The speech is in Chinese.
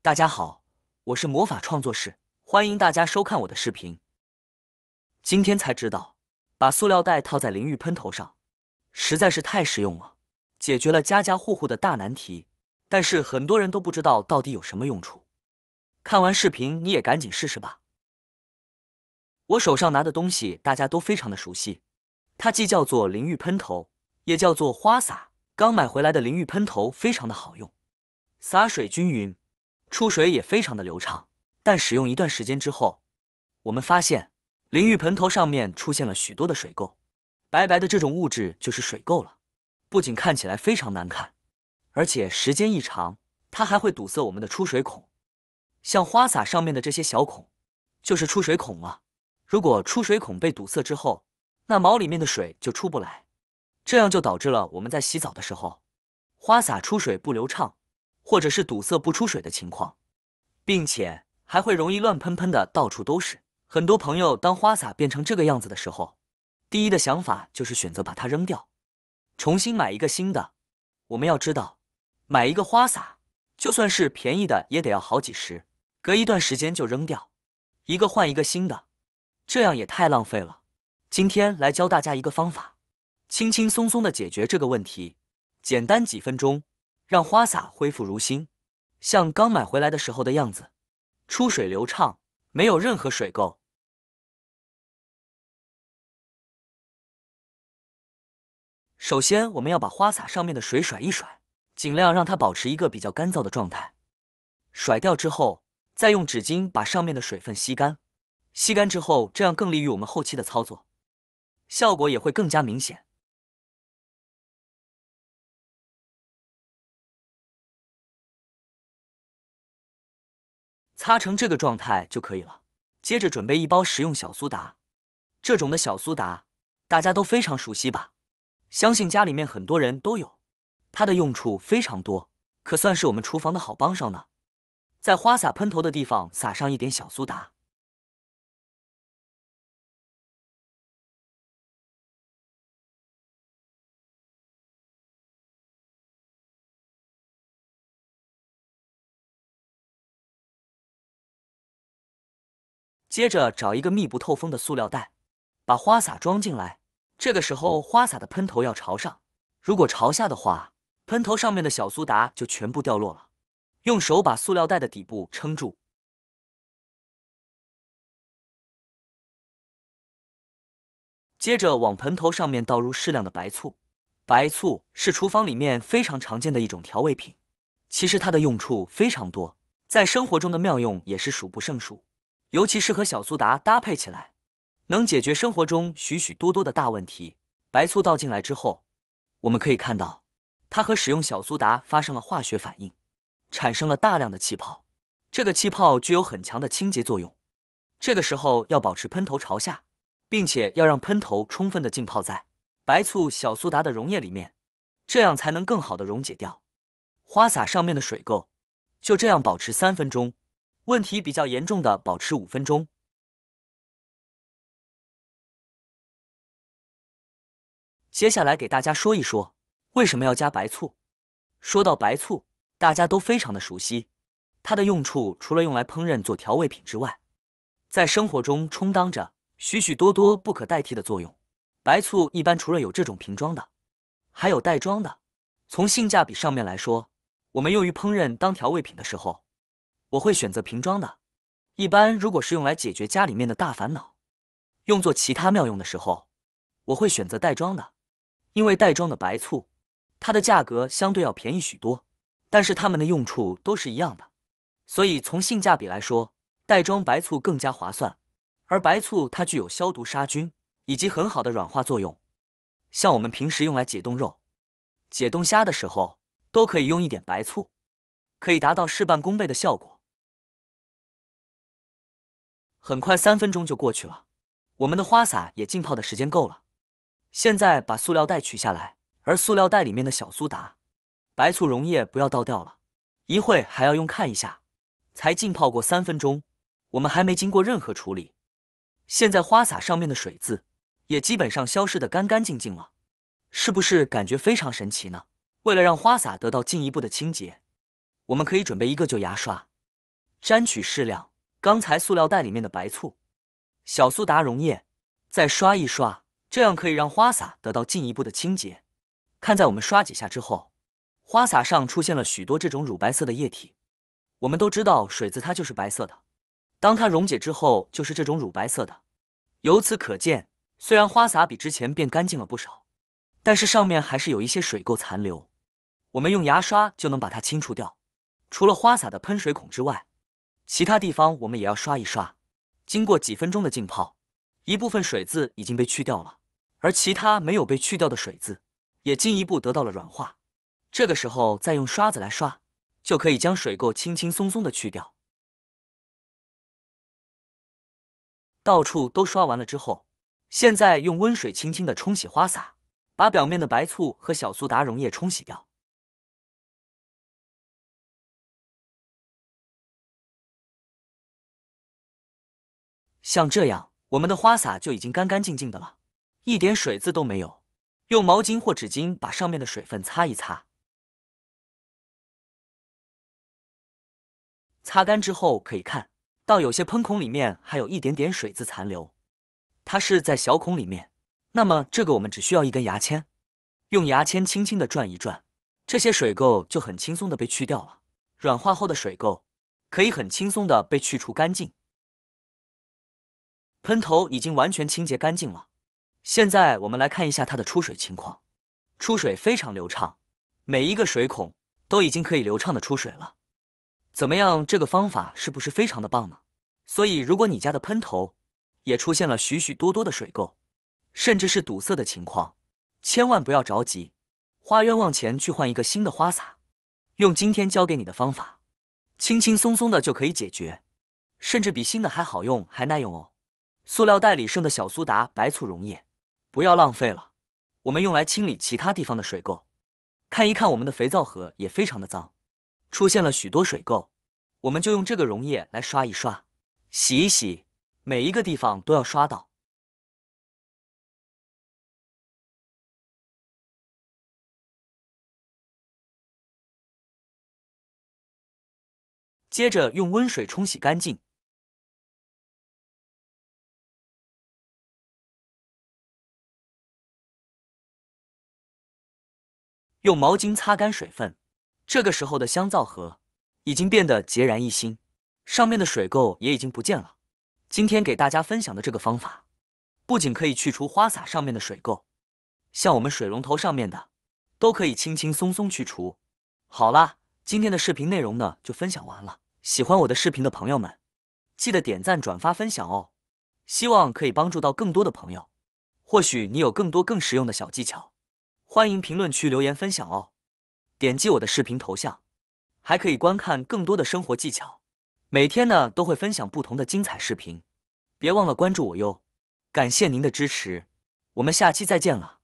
大家好，我是魔法创作室，欢迎大家收看我的视频。今天才知道，把塑料袋套在淋浴喷头上，实在是太实用了，解决了家家户户的大难题。但是很多人都不知道到底有什么用处。看完视频你也赶紧试试吧。我手上拿的东西大家都非常的熟悉，它既叫做淋浴喷头，也叫做花洒。刚买回来的淋浴喷头非常的好用，洒水均匀，出水也非常的流畅。但使用一段时间之后，我们发现淋浴喷头上面出现了许多的水垢，白白的这种物质就是水垢了。不仅看起来非常难看，而且时间一长，它还会堵塞我们的出水孔。像花洒上面的这些小孔，就是出水孔了。如果出水孔被堵塞之后，那毛里面的水就出不来，这样就导致了我们在洗澡的时候，花洒出水不流畅，或者是堵塞不出水的情况，并且还会容易乱喷喷的到处都是。很多朋友当花洒变成这个样子的时候，第一的想法就是选择把它扔掉，重新买一个新的。我们要知道，买一个花洒，就算是便宜的也得要好几十，隔一段时间就扔掉，一个换一个新的，这样也太浪费了。今天来教大家一个方法，轻轻松松的解决这个问题，简单几分钟，让花洒恢复如新，像刚买回来的时候的样子，出水流畅，没有任何水垢。首先，我们要把花洒上面的水甩一甩，尽量让它保持一个比较干燥的状态。甩掉之后，再用纸巾把上面的水分吸干。吸干之后，这样更利于我们后期的操作，效果也会更加明显。擦成这个状态就可以了。接着准备一包食用小苏打，这种的小苏打大家都非常熟悉吧？相信家里面很多人都有，它的用处非常多，可算是我们厨房的好帮手呢。在花洒喷头的地方撒上一点小苏打，接着找一个密不透风的塑料袋，把花洒装进来。这个时候花洒的喷头要朝上，如果朝下的话，喷头上面的小苏打就全部掉落了。用手把塑料袋的底部撑住，接着往盆头上面倒入适量的白醋。白醋是厨房里面非常常见的一种调味品，其实它的用处非常多，在生活中的妙用也是数不胜数。尤其是和小苏打搭配起来，能解决生活中许许多多的大问题。白醋倒进来之后，我们可以看到，它和使用小苏打发生了化学反应，产生了大量的气泡。这个气泡具有很强的清洁作用。这个时候要保持喷头朝下，并且要让喷头充分的浸泡在白醋、小苏打的溶液里面，这样才能更好的溶解掉花洒上面的水垢。就这样保持3分钟，问题比较严重的保持5分钟。接下来给大家说一说为什么要加白醋。说到白醋，大家都非常的熟悉，它的用处除了用来烹饪做调味品之外，在生活中充当着许许多多不可代替的作用。白醋一般除了有这种瓶装的，还有袋装的。从性价比上面来说，我们用于烹饪当调味品的时候，我会选择瓶装的。一般如果是用来解决家里面的大烦恼，用作其他妙用的时候，我会选择袋装的。因为袋装的白醋，它的价格相对要便宜许多，但是它们的用处都是一样的，所以从性价比来说，袋装白醋更加划算。而白醋它具有消毒杀菌以及很好的软化作用，像我们平时用来解冻肉、解冻虾的时候，都可以用一点白醋，可以达到事半功倍的效果。很快3分钟就过去了，我们的花洒也浸泡的时间够了。现在把塑料袋取下来，而塑料袋里面的小苏打、白醋溶液不要倒掉了，一会还要用看一下。才浸泡过3分钟，我们还没经过任何处理，现在花洒上面的水渍也基本上消失得干干净净了，是不是感觉非常神奇呢？为了让花洒得到进一步的清洁，我们可以准备一个旧牙刷，沾取适量刚才塑料袋里面的白醋、小苏打溶液，再刷一刷，这样可以让花洒得到进一步的清洁。看在我们刷几下之后，花洒上出现了许多这种乳白色的液体。我们都知道水渍它就是白色的，当它溶解之后就是这种乳白色的。由此可见，虽然花洒比之前变干净了不少，但是上面还是有一些水垢残留。我们用牙刷就能把它清除掉。除了花洒的喷水孔之外，其他地方我们也要刷一刷。经过几分钟的浸泡，一部分水渍已经被去掉了，而其他没有被去掉的水渍也进一步得到了软化。这个时候再用刷子来刷，就可以将水垢轻轻松松的去掉。到处都刷完了之后，现在用温水轻轻的冲洗花洒，把表面的白醋和小苏打溶液冲洗掉。像这样，我们的花洒就已经干干净净的了，一点水渍都没有。用毛巾或纸巾把上面的水分擦一擦。擦干之后可以看到有些喷孔里面还有一点点水渍残留，它是在小孔里面。那么这个我们只需要一根牙签，用牙签轻轻的转一转，这些水垢就很轻松的被去掉了。软化后的水垢可以很轻松的被去除干净。喷头已经完全清洁干净了。现在我们来看一下它的出水情况，出水非常流畅，每一个水孔都已经可以流畅的出水了。怎么样，这个方法是不是非常的棒呢？所以如果你家的喷头也出现了许许多多的水垢，甚至是堵塞的情况，千万不要着急，花冤枉钱去换一个新的花洒。用今天教给你的方法，轻轻松松的就可以解决，甚至比新的还好用还耐用哦。塑料袋里剩的小苏打、白醋溶液不要浪费了，我们用来清理其他地方的水垢。看一看我们的肥皂盒也非常的脏，出现了许多水垢，我们就用这个溶液来刷一刷，洗一洗，每一个地方都要刷到。接着用温水冲洗干净。用毛巾擦干水分，这个时候的香皂盒已经变得孑然一新，上面的水垢也已经不见了。今天给大家分享的这个方法，不仅可以去除花洒上面的水垢，像我们水龙头上面的，都可以轻轻松松去除。好啦，今天的视频内容呢就分享完了。喜欢我的视频的朋友们，记得点赞、转发、分享哦。希望可以帮助到更多的朋友。或许你有更多更实用的小技巧，欢迎评论区留言分享哦。点击我的视频头像，还可以观看更多的生活技巧。每天呢都会分享不同的精彩视频，别忘了关注我哟。感谢您的支持，我们下期再见了。